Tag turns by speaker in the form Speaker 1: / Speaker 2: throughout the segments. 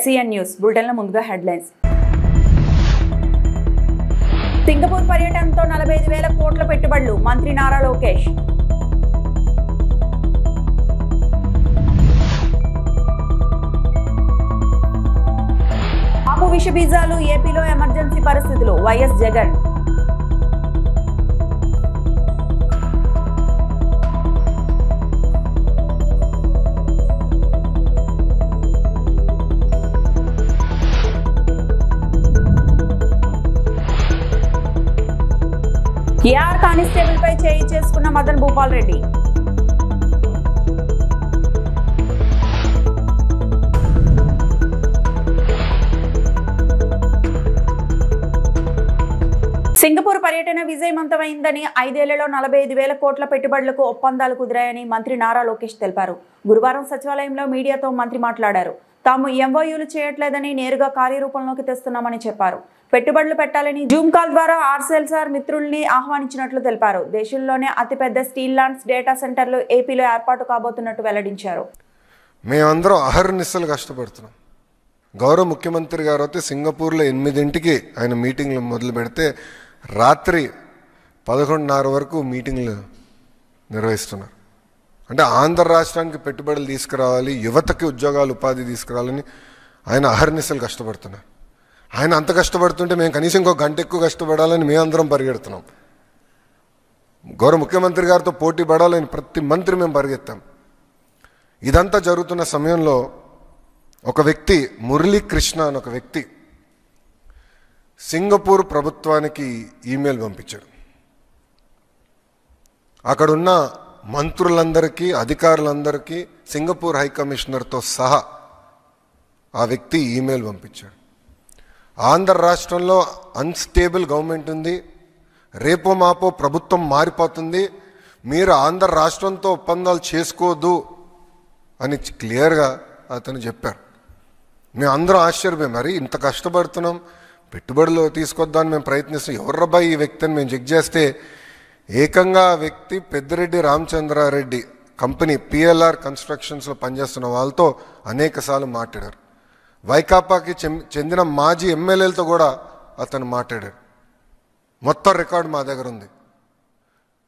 Speaker 1: SCN news బులెటిన్ల ముందుగా headlines. Singapore పర్యటనతో 45,000 కోట్ల పెట్టుబడులు మంత్రి నారా లోకేష్. ఆపు విష బీజాలు, ఏపీలో ఎమర్జెన్సీ పరిస్థితులు వైఎస్ జగన్. ఏఆర్ కానిస్టేబుల్ పై చేయి చేసుకున్న మదన్ భూపాల్ రెడ్డి. సింగపూర్ పర్యటన విజయవంతమైందని 5 ఏళ్లలో 45,000 కోట్ల పెట్టుబడులకు ఒప్పందాలు కుదిరాయని మంత్రి నారా లోకేష్ తెలిపారు. గురువారం సచివాలయంలో మీడియాతో మంత్రి మాట్లాడారు. తాము ఎంఓయూలు చేయట్లేదని నేరుగా కార్యరూపంలోకి తెస్తున్నామని చెప్పారు. పెట్టుబడులు పెట్టాలని జూమ్ కాల్ ద్వారా ఆర్సెల్సార్ మిత్రుల్ని ఆహ్వానించినట్లు తెలిపారు. దేశంలోనే అతిపెద్ద స్టీల్ లాండ్స్ డేటా సెంటర్లు ఏపీలో ఏర్పాటు కాబోతున్నట్టు వెల్లడించారు.
Speaker 2: మేమందరం అహర్నిశలు కష్టపడుతున్నాం. గౌరవ ముఖ్యమంత్రి గారు అయితే సింగపూర్లో 8 ఆయన మీటింగ్లు మొదలు పెడితే రాత్రి 11:30 వరకు మీటింగ్లు నిర్వహిస్తున్నారు. అంటే ఆంధ్ర రాష్ట్రానికి పెట్టుబడులు తీసుకురావాలి, యువతకి ఉద్యోగాలు ఉపాధి తీసుకురావాలని ఆయన అహర్నిశలు కష్టపడుతున్నారు. ఆయన అంత కష్టపడుతుంటే మేము కనీసం ఇంకో గంట ఎక్కువ కష్టపడాలని మేమందరం పరిగెడుతున్నాం. గౌరవ ముఖ్యమంత్రి గారితో పోటీ పడాలని ప్రతి మంత్రి మేము పరిగెత్తాం. ఇదంతా జరుగుతున్న సమయంలో ఒక వ్యక్తి, మురళీకృష్ణ అని ఒక వ్యక్తి సింగపూర్ ప్రభుత్వానికి ఈమెయిల్ పంపించాడు. అక్కడున్న మంత్రులందరికీ, అధికారులందరికీ, సింగపూర్ హై కమిషనర్తో సహా ఆ వ్యక్తి ఈమెయిల్ పంపించాడు. ఆంధ్ర రాష్ట్రంలో అన్స్టేబుల్ గవర్నమెంట్ ఉంది, రేపో మాపో ప్రభుత్వం మారిపోతుంది, మీరు ఆంధ్ర రాష్ట్రంతో ఒప్పందాలు చేసుకోవద్దు అని క్లియర్గా అతను చెప్పారు. మేము అందరం ఆశ్చర్యపోయాం. మరి ఇంత కష్టపడుతున్నాం, పెట్టుబడులు తీసుకొద్దామని మేము ప్రయత్నిస్తాం, ఎవర్రబ్బాయి ఈ వ్యక్తి అని మేము చెక్ చేస్తే ఏకంగా ఆ వ్యక్తి పెద్దిరెడ్డి రామచంద్రారెడ్డి కంపెనీ PLR కన్స్ట్రక్షన్స్లో పనిచేస్తున్న వాళ్ళతో అనేకసార్లు మాట్లాడారు. వైకాపాకి చెందిన మాజీ ఎమ్మెల్యేలతో కూడా అతను మాట్లాడాడు. మొత్తం రికార్డు మా దగ్గర ఉంది.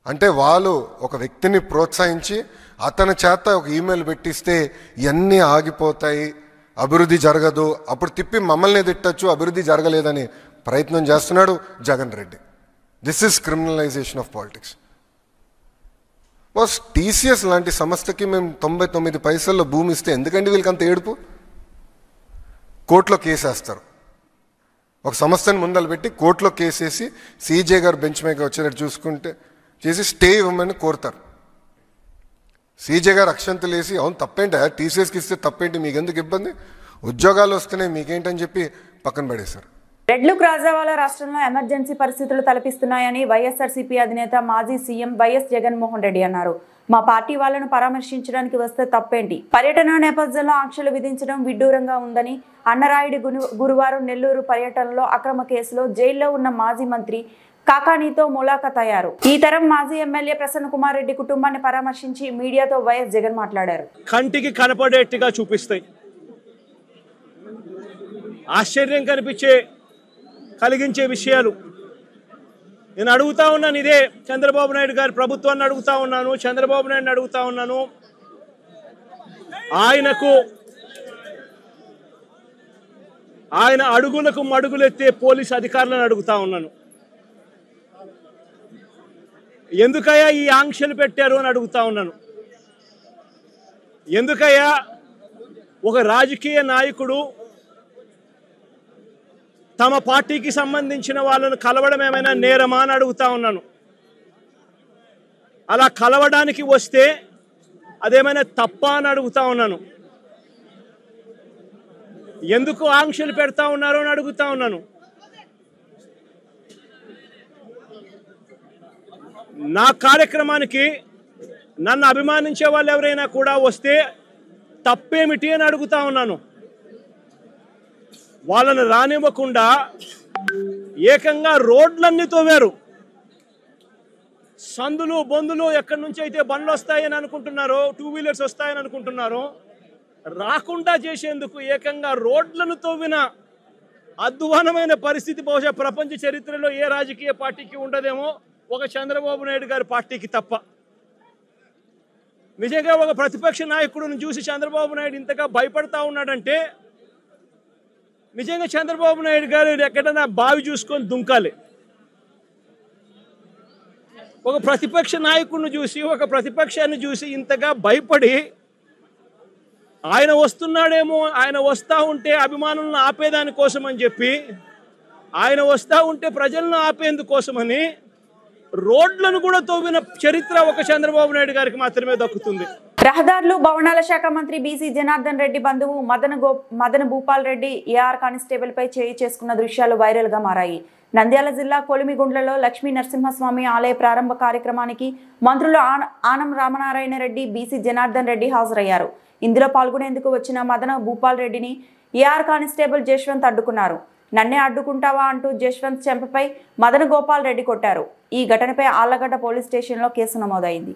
Speaker 2: అంటే వాళ్ళు ఒక వ్యక్తిని ప్రోత్సహించి అతని చేత ఒక ఈమెయిల్ పెట్టిస్తే ఇవన్నీ ఆగిపోతాయి, అభివృద్ధి జరగదు, అప్పుడు తిప్పి మమ్మల్ని తిట్టచ్చు, అభివృద్ధి జరగలేదని ప్రయత్నం చేస్తున్నాడు Jagan Reddy. This is criminalization of politics. Boss, TCS లాంటి సంస్థకి మేము 99 పైసల్లో భూమి ఇస్తే ఎందుకండి వీళ్ళకంత ఏడుపు? కోర్టులో కేసేస్తారు. ఒక సంస్థని ముందలు పెట్టి కోర్టులో కేసేసి CJ గారు బెంచ్ మీద వచ్చేటట్టు చూసుకుంటే చేసి స్టే ఇవ్వమని కోరుతారు. CJ గారు అక్షంతలు వేసి అవును తప్పేంటి, TCSకి ఇస్తే తప్పేంటి, మీకెందుకు ఇబ్బంది, ఉద్యోగాలు వస్తున్నాయి మీకేంటని చెప్పి పక్కన పడేశారు.
Speaker 1: రెడ్లుక్ రాజావాలా రాష్ట్రంలో ఎమర్జెన్సీ పరిస్థితులు తలపిస్తున్నాయని వైఎస్ఆర్సీపీ అధినేత మాజీ సీఎం వైఎస్ జగన్మోహన్ రెడ్డి అన్నారు. మా పార్టీ వాళ్లను పరామర్శించడానికి వస్తే తప్పేంటి, పర్యటన నేపథ్యంలో ఆంక్షలు విధించడం విడ్డూరంగా ఉందని అన్నరాయుడి గురువారం నెల్లూరు పర్యటనలో అక్రమ కేసులో జైల్లో ఉన్న మాజీ మంత్రి కాకానీతో ములాఖాత్ అయ్యారు. ఈ తరం మాజీ ఎమ్మెల్యే ప్రసన్న కుమార్ రెడ్డి కుటుంబాన్ని పరామర్శించి మీడియాతో వైఎస్ జగన్ మాట్లాడారు.
Speaker 3: కంటికి కనపడేట్టుగా చూపిస్తాయి, ఆశ్చర్యం కలిగించే విషయాలు. నేను అడుగుతా ఉన్నాను, ఇదే చంద్రబాబు నాయుడు గారి ప్రభుత్వాన్ని అడుగుతా ఉన్నాను, చంద్రబాబు నాయుడుని అడుగుతా ఉన్నాను. ఆయన అడుగులకు మడుగులెత్తే పోలీసు అధికారులను అడుగుతా ఉన్నాను. ఎందుకయ్యా ఈ ఆంక్షలు పెట్టారు అని అడుగుతా ఉన్నాను. ఎందుకయ్యా ఒక రాజకీయ నాయకుడు తమ పార్టీకి సంబంధించిన వాళ్ళను కలవడం ఏమైనా నేరమా అని అడుగుతా ఉన్నాను. అలా కలవడానికి వస్తే అదేమైనా తప్ప అని అడుగుతా ఉన్నాను. ఎందుకు ఆంక్షలు పెడతా ఉన్నారు అని అడుగుతా ఉన్నాను. నా కార్యక్రమానికి నన్ను అభిమానించే వాళ్ళు ఎవరైనా కూడా వస్తే తప్పేమిటి అని అడుగుతా ఉన్నాను. వాళ్ళని రానివ్వకుండా ఏకంగా రోడ్లన్నీ తోవారు. సందులు బొందులు ఎక్కడి నుంచి అయితే బండ్లు వస్తాయని అనుకుంటున్నారో, 2 వీలర్స్ వస్తాయని అనుకుంటున్నారో రాకుండా చేసేందుకు ఏకంగా రోడ్లను తవ్విన అధ్వానమైన పరిస్థితి బహుశా ప్రపంచ చరిత్రలో ఏ రాజకీయ పార్టీకి ఉండదేమో, ఒక చంద్రబాబు నాయుడు గారి పార్టీకి తప్ప. నిజంగా ఒక ప్రతిపక్ష నాయకుడిని చూసి చంద్రబాబు నాయుడు ఇంతగా భయపడతా ఉన్నాడంటే నిజంగా చంద్రబాబు నాయుడు గారు ఎక్కడైనా బావి చూసుకొని దుంకాలి. ఒక ప్రతిపక్ష నాయకుడిని చూసి, ఒక ప్రతిపక్షాన్ని చూసి ఇంతగా భయపడి, ఆయన వస్తున్నాడేమో, ఆయన వస్తూ ఉంటే అభిమానులను ఆపేదాని కోసం అని చెప్పి, ఆయన వస్తూ ఉంటే ప్రజలను ఆపేందుకోసమని రోడ్లను కూడా తవ్విన చరిత్ర ఒక చంద్రబాబు నాయుడు గారికి మాత్రమే దక్కుతుంది.
Speaker 1: రహదారులు భవనాల శాఖ మంత్రి బీసీ జనార్దన్ రెడ్డి బంధువు మదన భూపాల్ రెడ్డి ఏఆర్ కానిస్టేబుల్ పై చేయి చేసుకున్న దృశ్యాలు వైరల్ గా మారాయి. నంద్యాల జిల్లా కొలిమిగుండ్లలో లక్ష్మీ నరసింహస్వామి ఆలయ ప్రారంభ కార్యక్రమానికి మంత్రులు ఆనం రామనారాయణ రెడ్డి, బీసీ జనార్దన్ రెడ్డి హాజరయ్యారు. ఇందులో పాల్గొనేందుకు వచ్చిన మదన భూపాల్ రెడ్డిని ఏఆర్ కానిస్టేబుల్ జశ్వంత్ అడ్డుకున్నారు. నన్నే అడ్డుకుంటావా అంటూ జశ్వంత్ చెంపపై మదన గోపాల్ రెడ్డి కొట్టారు. ఈ ఘటనపై ఆళ్లగడ్డ పోలీస్ స్టేషన్లో కేసు నమోదైంది.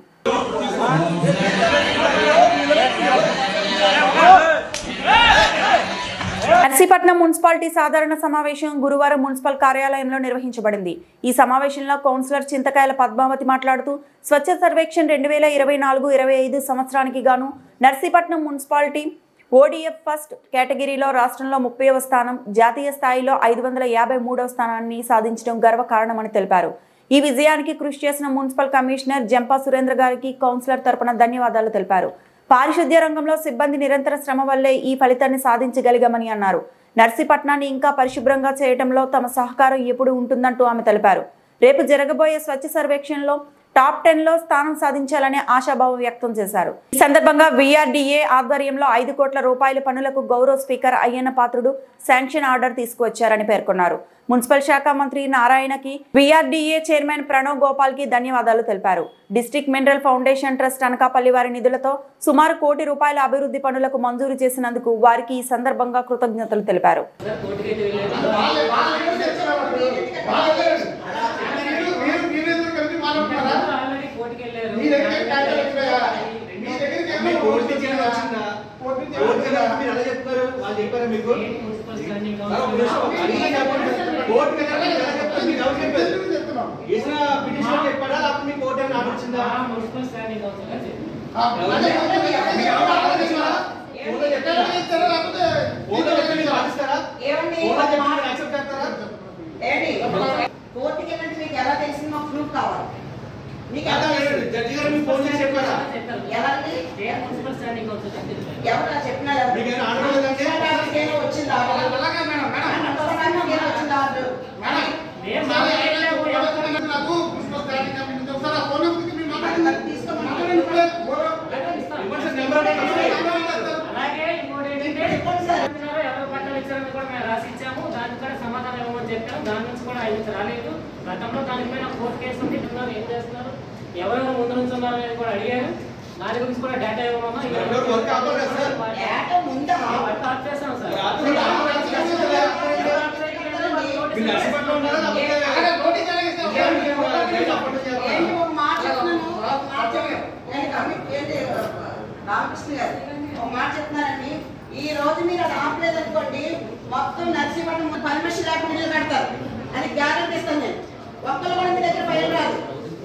Speaker 1: నర్సీపట్నం మున్సిపాలిటీ సాధారణ సమావేశం గురువారం మున్సిపల్ కార్యాలయంలో నిర్వహించబడింది. ఈ సమావేశంలో కౌన్సిలర్ చింతకాయల పద్మావతి మాట్లాడుతూ స్వచ్ఛ సర్వేక్షణ్ 2024-25 సంవత్సరానికి గాను నర్సీపట్నం మున్సిపాలిటీ ఓడిఎఫ్ ఫస్ట్ కేటగిరీలో రాష్ట్రంలో 30వ స్థానం, జాతీయ స్థాయిలో 553వ స్థానాన్ని సాధించడం గర్వకారణమని తెలిపారు. ఈ విజయానికి కృషి చేసిన మున్సిపల్ కమిషనర్ జంపా సురేంద్ర గారికి కౌన్సిలర్ తరపున ధన్యవాదాలు తెలిపారు. పారిశుద్ధ్య రంగంలో సిబ్బంది నిరంతర శ్రమ వల్లే ఈ ఫలితాన్ని సాధించగలిగామని అన్నారు. నర్సీపట్నాన్ని ఇంకా పరిశుభ్రంగా చేయడంలో తమ సహకారం ఎప్పుడు ఉంటుందంటూ ఆమె తెలిపారు. రేపు జరగబోయే స్వచ్ఛ సర్వేక్షణలో టాప్ 10లో స్థానం సాధించాలని ఆశాభావం వ్యక్తం చేశారు. ఈ సందర్భంగా వీఆర్డీఏ ఆధ్వర్యంలో 5 కోట్ల రూపాయల పనులకు గౌరవ speaker Ayyanna Patrudu sanction order తీసుకువచ్చారని పేర్కొన్నారు. మున్సిపల్ శాఖ మంత్రి నారాయణకి, వీఆర్డీఏ చైర్మన్ ప్రణవ్ గోపాల్ కి ధన్యవాదాలు తెలిపారు. District mineral foundation trust Anakapalli వారి నిధులతో సుమారు 1 కోటి రూపాయల అభివృద్ధి పనులకు మంజూరు చేసినందుకు వారికి ఈ సందర్భంగా కృతజ్ఞతలు తెలిపారు.
Speaker 4: గతంలో దానిపైన కోర్టు కేసు ఉంది, ఏం చేస్తున్నారు, ఎవరెవరు ముందు నుంచి ఉన్నారు అనేది కూడా అడిగారు. దాని గురించి కూడా డేటా ఇవ్వమన్నా
Speaker 5: రామకృష్ణ గారు ఒక మాట చెప్తున్నారండి. ఈ రోజు మీరు అది ఆపలేదనుకోండి, మొత్తం నర్సీపట్నం పర్మిషన్ లేకుండా ఇల్లు కడతారు అని గ్యారెంటీ ఇస్తాను నేను. ఒక్కరు కూడా మీ దగ్గర పైన రాదు.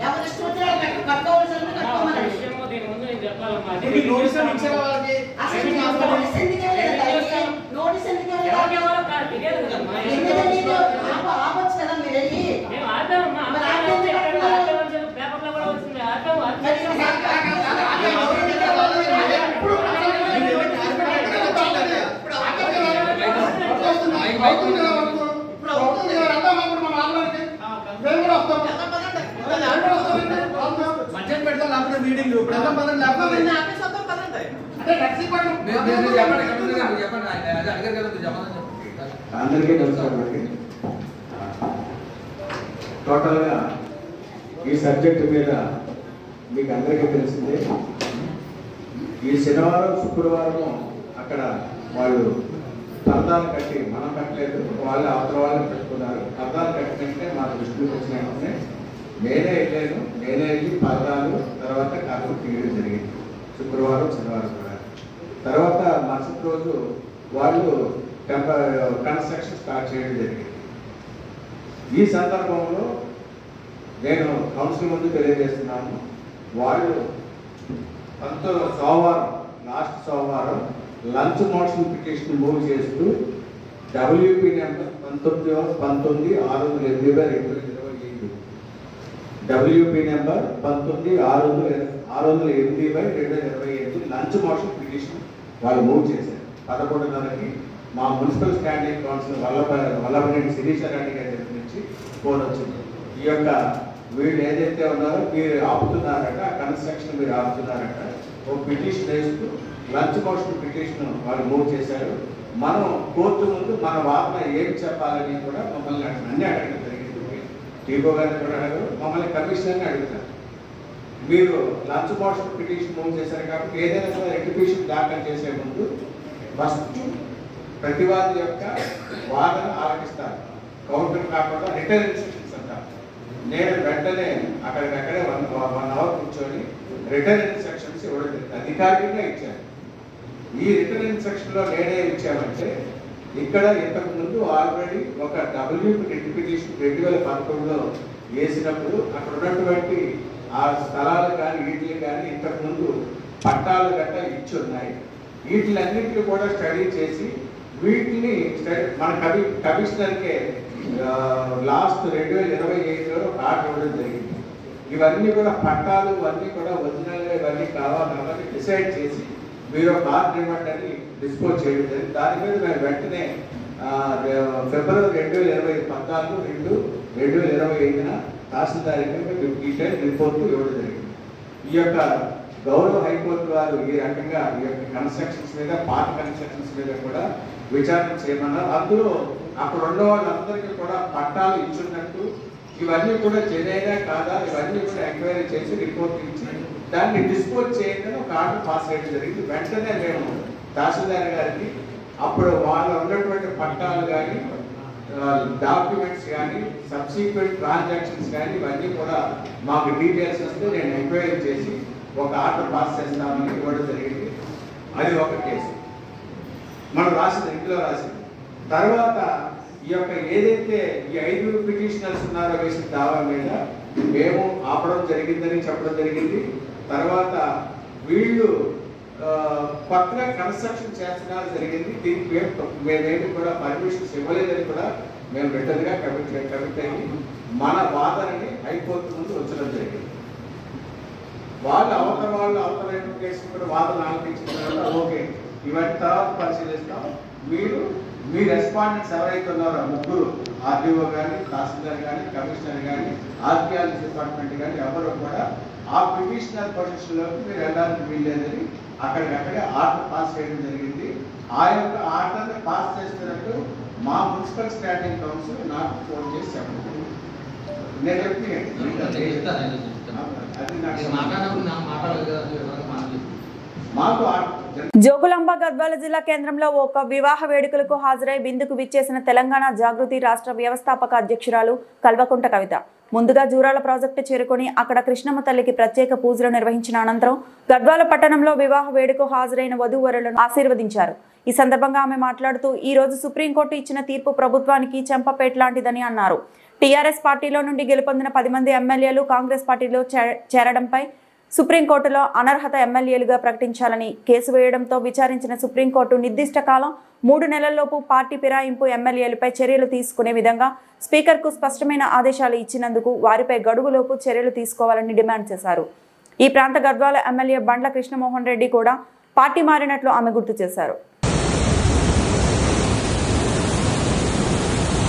Speaker 5: ఎవరు ఇష్టం వచ్చిన కట్టుకోవాల్సిన కట్టుకోమనండి. నోటీస్ ఎందుకు నోటీస్ ఎందుకు ఆపచ్చు కదా మీరు వెళ్ళి.
Speaker 6: అందరికీ నమస్కారం అండి. టోటల్గా ఈ సబ్జెక్టు మీద మీకు అందరికీ తెలిసిందే. ఈ శనివారం శుక్రవారం అక్కడ వాళ్ళు పరదాలు కట్టి, మనం కట్టలేదు, వాళ్ళు అవతల వాళ్ళని పెట్టుకున్నారు. పరదాలు కట్టినట్టే మా దృష్టికి వచ్చినట్టే నేనే వెళ్ళి పరదాలు తర్వాత కర్మ తీయడం జరిగింది. శుక్రవారం శనివారం కూడా తర్వాత మరుసటి రోజు వాళ్ళు కన్స్ట్రక్షన్ స్టార్ట్ చేయడం జరిగింది. ఈ సందర్భంలో నేను కౌన్సిల్ ముందు తెలియజేస్తున్నాను, వాళ్ళు లాస్ట్ సోమవారం లంచ్ మోషన్ పిటిషన్ మూవ్ చేస్తూ WP number 19/608/2025 WP number 19/608/2025 lunch motion petition వాళ్ళు మూవ్ చేశారు. 11:30కి మా municipal standing council Vallabhaneni Sirisha Reddy గారి దగ్గర నుంచి ఫోన్ వచ్చింది. ఈ యొక్క వీళ్ళు ఏదైతే ఉన్నారో మీరు ఆపుతున్నారట, కన్స్ట్రక్షన్ మీరు ఆపుతున్నారట, ఒక పిటిషన్ వేస్తూ లంచ్ మోషన్ పిటిషన్ వాళ్ళు మూవ్ చేశారు. మనం కోర్టు ముందు మన వాదన ఏం చెప్పాలని కూడా మమ్మల్ని అన్ని అడగడం జరిగింది. టీఓ గారిని కూడా అడగరు, మమ్మల్ని కమిషనర్ని అడుగుతారు. మీరు లంచ్ మోషన్ పిటిషన్ మూవ్ చేశారు కాబట్టి ఏదైనా సరే రెక్టిఫికేషన్ దాఖలు చేసే ముందు ఫస్ట్ ప్రతివాది యొక్క వాదన ఆలకిస్తారు. కౌంటర్ కాకుండా రిటర్న్ ఇన్స్ట్రక్షన్స్ అంటారు. నేను వెంటనే అక్కడికక్కడే 1 అవర్ కూర్చొని రిటర్న్ ఇన్స్ట్రక్షన్స్ ఇవ్వడం అధికారికంగా ఇచ్చాను. ఈ రిటర్న్ ఇన్స్ట్రక్షన్లో నేనే ఇచ్చామంటే ఇక్కడ ఇంతకు ముందు ఆల్రెడీ ఒక WP పిటిషన్ 2011లో వేసినప్పుడు అక్కడ ఉన్నటువంటి ఆ స్థలాలు కానీ వీటిని కానీ ఇంతకుముందు పట్టాలు గట్టా ఇచ్చి ఉన్నాయి. వీటిలన్నింటినీ కూడా స్టడీ చేసి వీటిని మన కమిషనర్కే లాస్ట్ 2025లో ఆర్డర్ ఇవ్వడం జరిగింది. ఇవన్నీ కూడా పట్టాలు ఇవన్నీ కూడా ఒరిజినల్గా ఇవన్నీ కావాలని డిసైడ్ చేసి మీరు ఒక ఆర్డర్ ఇవ్వండి అని డిస్పోజ్ చేయడం జరిగింది. దాని మీద మేము వెంటనే ఫిబ్రవరి 2014/2/2025 తహసీల్దార్ డీటెయిల్ రిపోర్ట్ ఇవ్వడం జరిగింది. ఈ యొక్క గౌరవ హైకోర్టు వారు ఈ రకంగా ఈ యొక్క కన్స్ట్రక్షన్స్ మీద పాత కన్స్ట్రక్షన్స్ మీద కూడా విచారణ చేయమన్నారు. అందులో అక్కడ ఉన్న వాళ్ళందరికీ కూడా పట్టాలు ఇచ్చున్నట్టు ఇవన్నీ కూడా జెన్యూనా కాదా ఇవన్నీ కూడా ఎంక్వైరీ చేసి రిపోర్ట్ ఇచ్చి దాన్ని డిస్పోజ్ చేయడం ఒక ఆర్డర్ పాస్ చేయడం జరిగింది. వెంటనే మేము తహసీల్దార్ గారికి అప్పుడు వాళ్ళు ఉన్నటువంటి పట్టాలు కానీ డాక్యుమెంట్స్ కానీ సబ్సిక్వెంట్ ట్రాన్సాక్షన్స్ కానీ ఇవన్నీ కూడా మాకు డీటెయిల్స్ వస్తే నేను ఎంక్వైరీ చేసి ఒక ఆర్డర్ పాస్ చేస్తామని ఇవ్వడం జరిగింది. అది ఒక కేసు మనం రాసింది, ఇంట్లో రాసింది. తర్వాత ఈ యొక్క ఏదైతే ఈ 5 పిటిషనర్స్ ఉన్నారో వేసిన దావా మీద మేము ఆపడం జరిగిందని చెప్పడం జరిగింది. తర్వాత వీళ్ళు కొత్తగా కన్స్ట్రక్షన్ చేస్తున్నారు జరిగింది. దీనికి మేమేమి కూడా పర్మిషన్స్ ఇవ్వలేదని కూడా మేము రిటర్న్గా కమిట్ అయ్యి మన వాదనని హైకోర్టు ముందు ఉంచడం జరిగింది. వాళ్ళు అవతల కేసు కూడా వాదన ఆలపించిన తర్వాత ఓకే ఇవన్నీ తర్వాత పరిశీలిస్తాం. మీ రెస్పాండెంట్స్ ఎవరైతే ఉన్నారో 3 ఆర్డీఓ కానీ తహసీల్దార్ కానీ కమిషనర్ కానీ ఆర్కియాలజీ డిపార్ట్మెంట్ కానీ ఎవరు కూడా ఆ పిటిషనర్ పొజిషన్లోకి మీరు వెళ్ళడానికి వీల్లేదని అక్కడికక్కడే ఆర్డర్ పాస్ చేయడం జరిగింది. ఆ యొక్క ఆర్డర్ని పాస్ చేస్తున్నట్టు మా మున్సిపల్ స్టాండింగ్ కౌన్సిల్ నాకు ఫోన్ చేసి చెప్పండి. నేను మాకు
Speaker 1: జోగులాంబ గద్వాల జిల్లా కేంద్రంలో ఒక వివాహ వేడుకలకు హాజరై విందుకు విచ్చేసిన తెలంగాణ జాగృతి రాష్ట్ర వ్యవస్థాపక అధ్యక్షురాలు కల్వకుంట కవిత ముందుగా జూరాల ప్రాజెక్టు చేరుకొని అక్కడ కృష్ణమ్మ తల్లికి ప్రత్యేక పూజలు నిర్వహించిన అనంతరం గద్వాల పట్టణంలో వివాహ వేడుకకు హాజరైన వధూవరులను ఆశీర్వదించారు. ఈ సందర్భంగా ఆమె మాట్లాడుతూ ఈ రోజు సుప్రీంకోర్టు ఇచ్చిన తీర్పు ప్రభుత్వానికి చెంపపేట లాంటిదని అన్నారు. టీఆర్ఎస్ పార్టీలో నుండి గెలుపొందిన 10 మంది ఎమ్మెల్యేలు కాంగ్రెస్ పార్టీలో చేరడంపై సుప్రీంకోర్టులో అనర్హత ఎమ్మెల్యేలుగా ప్రకటించాలని కేసు వేయడంతో విచారించిన సుప్రీంకోర్టు నిర్దిష్ట కాలం 3 నెలల్లోపు పార్టీ ఫిరాయింపు ఎమ్మెల్యేలపై చర్యలు తీసుకునే విధంగా స్పీకర్కు స్పష్టమైన ఆదేశాలు ఇచ్చినందుకు వారిపై గడువులోపు చర్యలు తీసుకోవాలని డిమాండ్ చేశారు. ఈ ప్రాంత గద్వాల ఎమ్మెల్యే బండ్ల కృష్ణమోహన్ రెడ్డి కూడా పార్టీ మారినట్లు ఆమె గుర్తు చేశారు.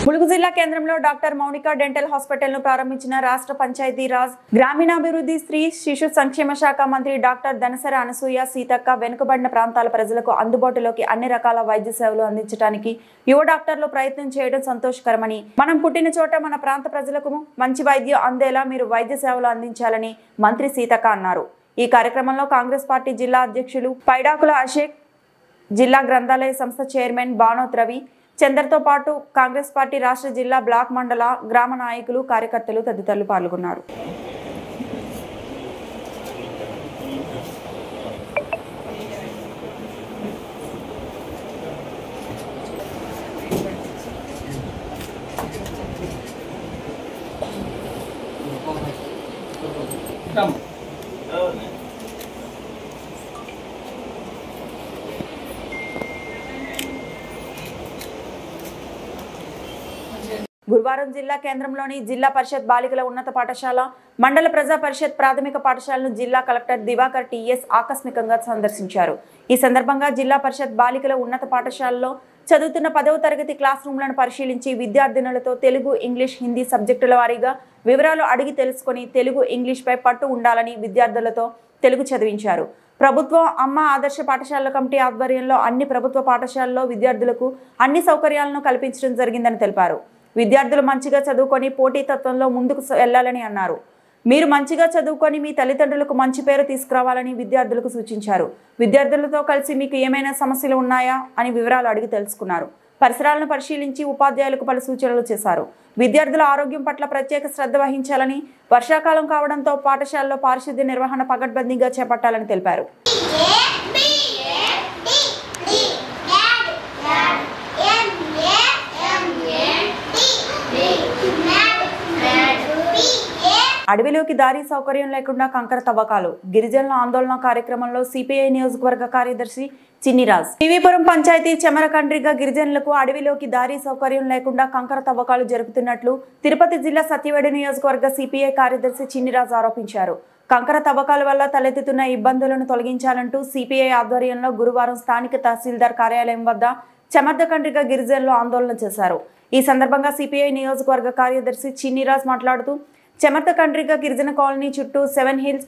Speaker 1: ములుగు జిల్లా కేంద్రంలో డాక్టర్ మౌనిక డెంటల్ హాస్పిటల్ ను ప్రారంభించిన రాష్ట్ర పంచాయతీరాజ్ గ్రామీణాభివృద్ధి స్త్రీ శిశు సంక్షేమ శాఖ మంత్రి డాక్టర్ ధనసర అనసూయ సీతక్క వెనుకబడిన ప్రాంతాల ప్రజలకు అందుబాటులోకి అన్ని రకాల వైద్య సేవలు అందించడానికి యువ డాక్టర్లు ప్రయత్నం చేయడం సంతోషకరమని, మనం పుట్టిన చోట మన ప్రాంత ప్రజలకు మంచి వైద్యం అందేలా మీరు వైద్య సేవలు అందించాలని మంత్రి సీతక్క అన్నారు. ఈ కార్యక్రమంలో కాంగ్రెస్ పార్టీ జిల్లా అధ్యక్షులు పైడాకుల అశేక్, జిల్లా గ్రంథాలయ సంస్థ చైర్మన్ బానోత్ రవి, చందర్తో పాటు కాంగ్రెస్ పార్టీ రాష్ట్ర జిల్లా బ్లాక్ మండల గ్రామ నాయకులు కార్యకర్తలు తదితరులు పాల్గొన్నారు. గురువారం జిల్లా కేంద్రంలోని జిల్లా పరిషత్ బాలికల ఉన్నత పాఠశాల మండల ప్రజా పరిషత్ ప్రాథమిక పాఠశాలను జిల్లా కలెక్టర్ దివాకర్ టీఎస్ ఆకస్మికంగా సందర్శించారు. ఈ సందర్భంగా జిల్లా పరిషత్ బాలికల ఉన్నత పాఠశాలలో చదువుతున్న 10వ తరగతి క్లాస్ రూమ్లను పరిశీలించి విద్యార్థినులతో తెలుగు, ఇంగ్లీష్, హిందీ సబ్జెక్టుల వారీగా వివరాలు అడిగి తెలుసుకుని తెలుగు, ఇంగ్లీష్పై పట్టు ఉండాలని విద్యార్థులతో తెలుగు చదివించారు. ప్రభుత్వం అమ్మ ఆదర్శ పాఠశాలల కమిటీ ఆధ్వర్యంలో అన్ని ప్రభుత్వ పాఠశాలల్లో విద్యార్థులకు అన్ని సౌకర్యాలను కల్పించడం జరిగిందని తెలిపారు. విద్యార్థులు మంచిగా చదువుకొని పోటీతత్వంలో ముందుకు వెళ్లాలని అన్నారు. మీరు మంచిగా చదువుకొని మీ తల్లిదండ్రులకు మంచి పేరు తీసుకురావాలని విద్యార్థులకు సూచించారు. విద్యార్థులతో కలిసి మీకు ఏమైనా సమస్యలు ఉన్నాయా అని వివరాలు అడిగి తెలుసుకున్నారు. పరిసరాలను పరిశీలించి ఉపాధ్యాయులకు పలు సూచనలు చేశారు. విద్యార్థుల ఆరోగ్యం పట్ల ప్రత్యేక శ్రద్ధ వహించాలని, వర్షాకాలం కావడంతో పాఠశాలలో పారిశుద్ధ్య నిర్వహణ పకడ్బందీగా చేపట్టాలని తెలిపారు. అడవిలోకి దారి సౌకర్యం లేకుండా కంకర తవ్వకాలు గిరిజనుల ఆందోళన కార్యక్రమంలో సిపిఐ నియోజకవర్గ కార్యదర్శి చిన్నిరాజ్ టీవీపురం పంచాయతీ చెమరకండ్రిగా గిరిజనులకు అడవిలోకి దారి సౌకర్యం లేకుండా కంకర తవ్వకాలు జరుపుతున్నట్లు తిరుపతి జిల్లా సత్యవేడు నియోజకవర్గ సిపిఐ కార్యదర్శి చిన్నిరాజ్ ఆరోపించారు. కంకర తవ్వకాల వల్ల తలెత్తుతున్న ఇబ్బందులను తొలగించాలంటూ సిపిఐ ఆధ్వర్యంలో గురువారం స్థానిక తహసీల్దార్ కార్యాలయం వద్ద చెమర్దకండ్రిగా గిరిజనులు ఆందోళన చేశారు. ఈ సందర్భంగా సిపిఐ నియోజకవర్గ కార్యదర్శి చిన్నిరాజ్ మాట్లాడుతూ చెమర్దకండ్రిగా గిరిజన కాలనీ చుట్టూ 7 హిల్స్,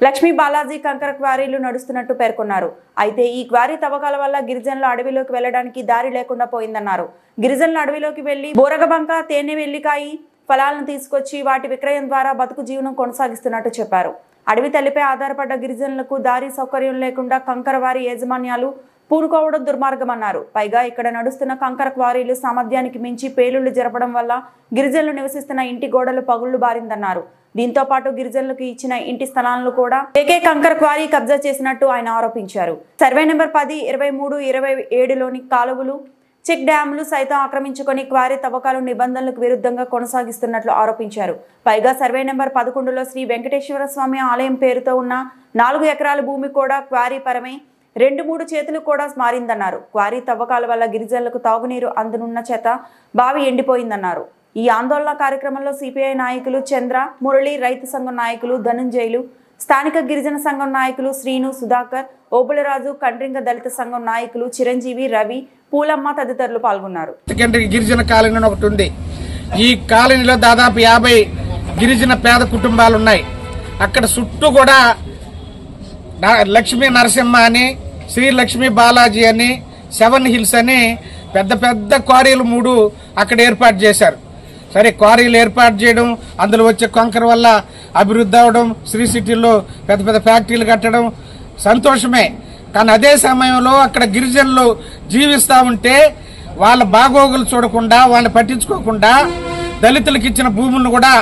Speaker 1: లక్ష్మీ బాలాజీ కంకర క్వారీలు నడుస్తున్నట్టు పేర్కొన్నారు. అయితే ఈ క్వారీ తవ్వకాల వల్ల గిరిజనులు అడవిలోకి వెళ్లడానికి దారి లేకుండా పోయిందన్నారు. గిరిజనులు అడవిలోకి వెళ్లి బోరగబంక, తేనె, వెల్లికాయి ఫలాలను తీసుకొచ్చి వాటి విక్రయం ద్వారా బతుకు జీవనం కొనసాగిస్తున్నట్టు చెప్పారు. అడవి తల్లిపై ఆధారపడ్డ గిరిజనులకు దారి సౌకర్యం లేకుండా కంకర వారి యాజమాన్యాలు పూనుకోవడం దుర్మార్గమన్నారు. పైగా ఇక్కడ నడుస్తున్న కంకర క్వారీలు సామర్థ్యానికి మించి పేలుళ్లు జరపడం వల్ల గిరిజనులు నివసిస్తున్న ఇంటి గోడలు పగుళ్లు బారిందన్నారు. దీంతో పాటు గిరిజనులకు ఇచ్చిన ఇంటి స్థలాలను కూడా ఏకే కంకర క్వారీ కబ్జా చేసినట్టు ఆయన ఆరోపించారు. సర్వే నెంబర్ 10, 23, 27లోని కాలువలు, చెక్ డ్యాములు సైతం ఆక్రమించుకొని క్వారీ తవ్వకాలు నిబంధనలకు విరుద్ధంగా కొనసాగిస్తున్నట్లు ఆరోపించారు. పైగా సర్వే నెంబర్ 11లో శ్రీ వెంకటేశ్వర స్వామి ఆలయం పేరుతో ఉన్న 4 ఎకరాల భూమి కూడా క్వారీ పరమై 2-3 చేతులు కూడా మారిందన్నారు. క్వారీ తవ్వకాల వల్ల గిరిజనులకు తాగునీరు అందనున్న చేత బావి ఎండిపోయిందన్నారు. ఈ ఆందోళన కార్యక్రమంలో సిపిఐ నాయకులు చంద్ర, మురళి, రైతు సంఘం నాయకులు ధనంజయులు, స్థానిక గిరిజన సంఘం నాయకులు శ్రీను, సుధాకర్, ఓబులరాజు, కండ్రింగ దళిత సంఘం నాయకులు చిరంజీవి, రవి, పూలమ్మ తదితరులు పాల్గొన్నారు.
Speaker 7: గిరిజన కాలనీ ఒకటి ఉంది. ఈ కాలనీలో దాదాపు 50 గిరిజన పేద కుటుంబాలు ఉన్నాయి. అక్కడ చుట్టూ కూడా లక్ష్మీ నరసింహ అని, శ్రీ లక్ష్మీ బాలాజీ అని, 7 హిల్స్ అని పెద్ద పెద్ద క్వారీలు 3 అక్కడ ఏర్పాటు చేశారు. సరే, క్వారీలు ఏర్పాటు చేయడం, అందులో వచ్చే కంకర వల్ల అభివృద్ధి అవడం, శ్రీ సిటీలో పెద్ద పెద్ద ఫ్యాక్టరీలు కట్టడం సంతోషమే. కానీ అదే సమయంలో అక్కడ గిరిజనులు జీవిస్తా ఉంటే వాళ్ళ బాగోగులు చూడకుండా, వాళ్ళని పట్టించుకోకుండా దళితులకు ఇచ్చిన భూములను కూడా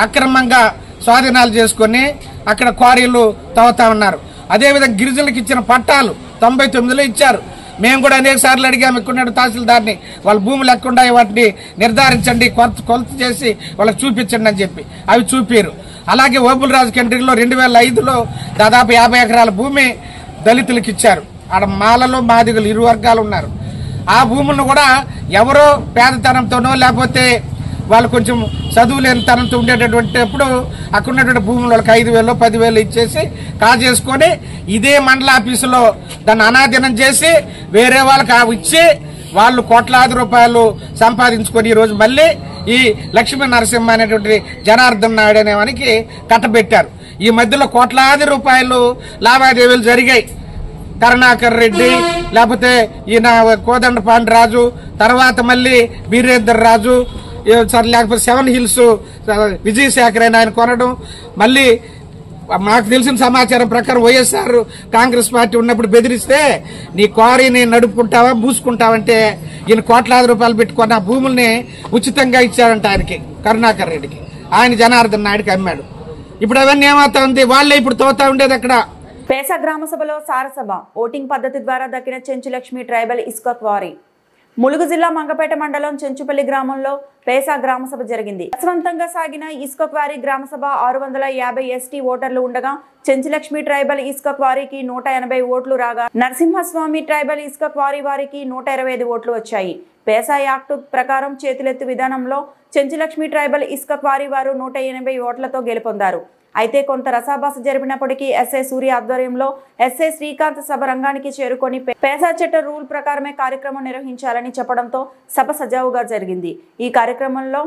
Speaker 7: అక్రమంగా స్వాధీనాలు చేసుకుని అక్కడ క్వారీలు తవ్వుతా ఉన్నారు. అదేవిధంగా గిరిజనులకు ఇచ్చిన పట్టాలు 99లో ఇచ్చారు. మేము కూడా అనేక సార్లు అడిగాము ఇక్కడ తహసీల్దార్ని, వాళ్ళ భూములు లేకుండా వాటిని నిర్ధారించండి, కొలత చేసి వాళ్ళకి చూపించండి అని చెప్పి. అవి చూపారు. అలాగే ఓబులరాజు కండ్రిలో 2005లో దాదాపు 50 ఎకరాల భూమి దళితులకు ఇచ్చారు. ఆడ మాలలో మాదిగలు 2 వర్గాలు ఉన్నారు. ఆ భూములను కూడా ఎవరో పేదతనంతోనో లేకపోతే వాళ్ళు కొంచెం చదువు లేని తనంతో ఉండేటటువంటిప్పుడు అక్కడ ఉన్నటువంటి భూములు వాళ్ళకి 5,000, 10,000 ఇచ్చేసి కాజేసుకొని ఇదే మండల ఆఫీసులో దాన్ని అనాధీనం చేసి వేరే వాళ్ళకి ఇచ్చి వాళ్ళు కోట్లాది రూపాయలు సంపాదించుకొని ఈరోజు మళ్ళీ ఈ లక్ష్మీ నరసింహ అనేటువంటి జనార్దన్ నాయుడు అనే వానికి కట్టబెట్టారు. ఈ మధ్యలో కోట్లాది రూపాయలు లావాదేవీలు జరిగాయి. కరుణాకర్ రెడ్డి, లేకపోతే ఈయన కోదండపాండి రాజు, తర్వాత మళ్ళీ వీరేందర్ రాజు, లేకపోతే 7 హిల్స్ విజయశేఖర్ అని ఆయన కొనడం. మళ్ళీ మాకు తెలిసిన సమాచారం ప్రకారం వైఎస్ఆర్ కాంగ్రెస్ పార్టీ ఉన్నప్పుడు బెదిరిస్తే నీ క్వారీని నడుపుకుంటావా, మూసుకుంటావంటే ఈయన కోట్లాది రూపాయలు పెట్టుకున్న భూముల్ని ఉచితంగా ఇచ్చాడంట ఆయనకి, కరుణాకర్ రెడ్డికి. ఆయన జనార్దన్ నాయుడికి అమ్మాడు. ఇప్పుడు అవన్నీ ఏమవుతా ఉంది, వాళ్ళే ఇప్పుడు తోతా ఉండేది అక్కడ.
Speaker 1: పేస గ్రామ సభలో సారసభ ఓటింగ్ పద్ధతి ద్వారా దక్కిన చెంచు లక్ష్మి ట్రైబల్ ఇసుక క్వారీ. ములుగు జిల్లా మంగపేట మండలం చెంచుపల్లి గ్రామంలో పేసా గ్రామసభ జరిగింది. యశవంతంగా సాగిన ఇసుక క్వారీ గ్రామసభ 650 ఎస్టీ ఓటర్లు ఉండగా చెంచులక్ష్మి ట్రైబల్ ఇసుక క్వారీకి 180 ఓట్లు రాగా నరసింహస్వామి ట్రైబల్ ఇసుక క్వారీ వారికి 125 ఓట్లు వచ్చాయి. పేసా యాక్ట్ ప్రకారం చేతులెత్తు విధానంలో చెంచులక్ష్మి ట్రైబల్ ఇసుక క్వారీ వారు 180 ఓట్లతో గెలుపొందారు. అయితే కొంత రసాభాస జరిపినప్పటికీ ఎస్ఐ సూర్య ఆధ్వర్యంలో ఎస్ఐ శ్రీకాంత్ సభ రంగానికి చేరుకొని పేసా చట్ట రూల్ ప్రకారమే కార్యక్రమం నిర్వహించాలని చెప్పడంతో సభ సజావుగా జరిగింది. ఈ కార్యక్రమంలో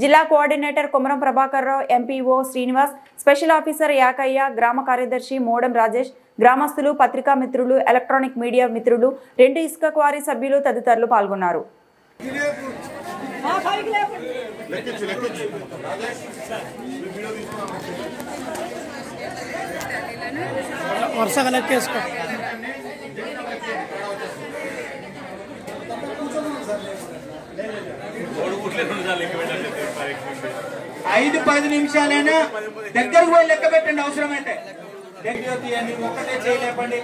Speaker 1: జిల్లా coordinator Komaram Prabhakar Rao, MPO Srinivas, special officer Yakaiah, గ్రామ కార్యదర్శి మోడం రాజేష్, గ్రామస్తులు, పత్రికా మిత్రులు, ఎలక్ట్రానిక్ మీడియా మిత్రులు, 2 ఇసుక క్వారీ సభ్యులు తదితరులు పాల్గొన్నారు.
Speaker 8: వరుసగా లెక్కేసుకో.
Speaker 9: ఐదు 10 నిమిషాలైనా దగ్గరకు పోయి లెక్క పెట్టండి. అవసరమైతే ఒక్కటే చేయలేపండి.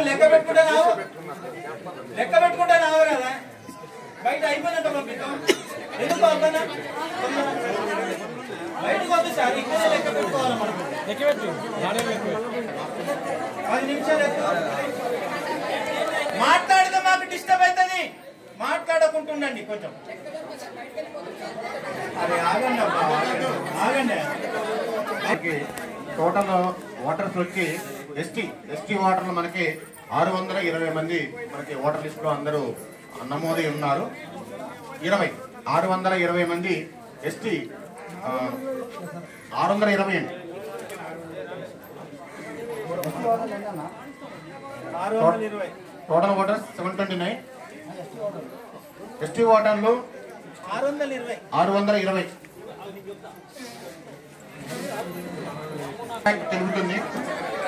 Speaker 9: లెక్క పెట్టుకుంటా రావు కదా, బయట అయిపోయినట్టు పంపిస్తాం. ఎందుకు అవుతానా బయటకు వద్దు సార్, ఇక్కడే లెక్క పెట్టుకోవాలి. మనం 10 నిమిషాలు మాట్లాడితే మాకు డిస్టర్బ్ అవుతుంది. మాట్లాడకుంటుండండి కొంచెం. అదే ఆగండి ఆగండి.
Speaker 6: టోటల్ ఓటర్స్ వచ్చి ఎస్టీ ఓటర్లు మనకి 620 మంది మనకి ఓటర్ లిస్టులో అందరూ నమోదై ఉన్నారు. 620 మంది ఎస్టీ 620 అండి. Total voters 729. ఎస్టీ ఓటర్లు 620 తెలుగుతుంది.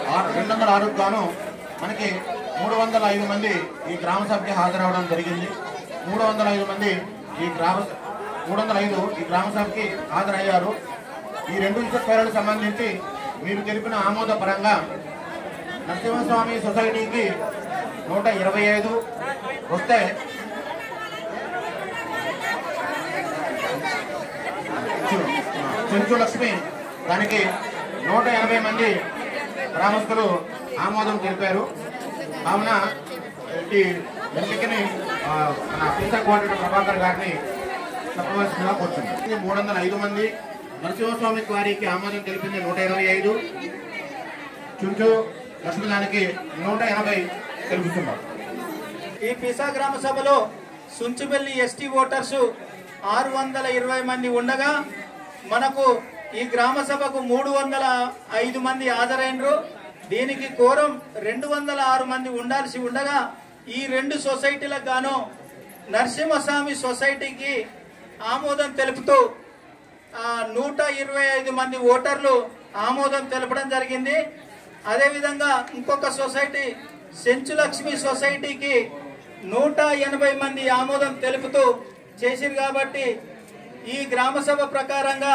Speaker 6: 206 గాను మనకి 305 మంది ఈ గ్రామ సభకి హాజరవడం జరిగింది. 305 మంది ఈ గ్రామ సభకి హాజరయ్యారు. ఈ 2 ఇసుక క్వారీలకు సంబంధించి మీరు తెలిపిన ఆమోద పరంగా నరసింహస్వామి సొసైటీకి 125 వస్తే, చెంచులక్ష్మి దానికి 180 మంది గ్రామస్తులు ఆమోదం తెలిపారు. కావున ఈ ఎన్నికని మన పీసా కోఆర్డినేటర్ ప్రభాకర్ గారిని చెప్పవలసిందిగా కోరుతుంది. 305 మంది నరసింహస్వామి క్వారీకి ఆమోదం తెలిపింది 125, చుంచు లక్ష్మి దానికి 180 తెలుపుతున్నారు.
Speaker 9: ఈ పిసా గ్రామ సభలో సుంచుబెల్లి ఎస్టీ ఓటర్స్ 620 మంది ఉండగా మనకు ఈ గ్రామ సభకు 305 మంది హాజరైనరు. దీనికి కోరం 206 మంది ఉండాల్సి ఉండగా ఈ 2 సొసైటీలకు గాను నరసింహస్వామి సొసైటీకి ఆమోదం తెలుపుతూ 125 మంది ఓటర్లు ఆమోదం తెలపడం జరిగింది. అదేవిధంగా ఇంకొక సొసైటీ చెంచులక్ష్మి సొసైటీకి 180 మంది ఆమోదం తెలుపుతూ చేసిరు. కాబట్టి ఈ గ్రామ సభ ప్రకారంగా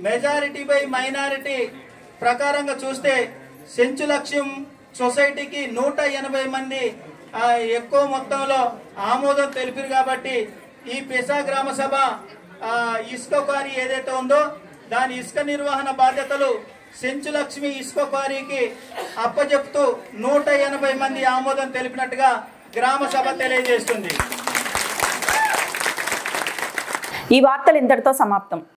Speaker 9: మెజారిటీ బై మైనారిటీ ప్రకారంగా చూస్తే చెంచులక్ష్మి సొసైటీకి 180 మంది ఎక్కువ మొత్తంలో ఆమోదం తెలిపారు. కాబట్టి ఈ పిసా గ్రామ సభ ఇసుక క్వారీ ఏదైతే ఉందో దాని ఇసుక నిర్వహణ బాధ్యతలు చెంచులక్ష్మి ఇసుక క్వారీకి అప్పచెప్తూ 180 మంది ఆమోదం తెలిపినట్టుగా గ్రామ సభ తెలియజేస్తుంది.
Speaker 1: ఈ వార్తలు ఇంతటితో సమాప్తం.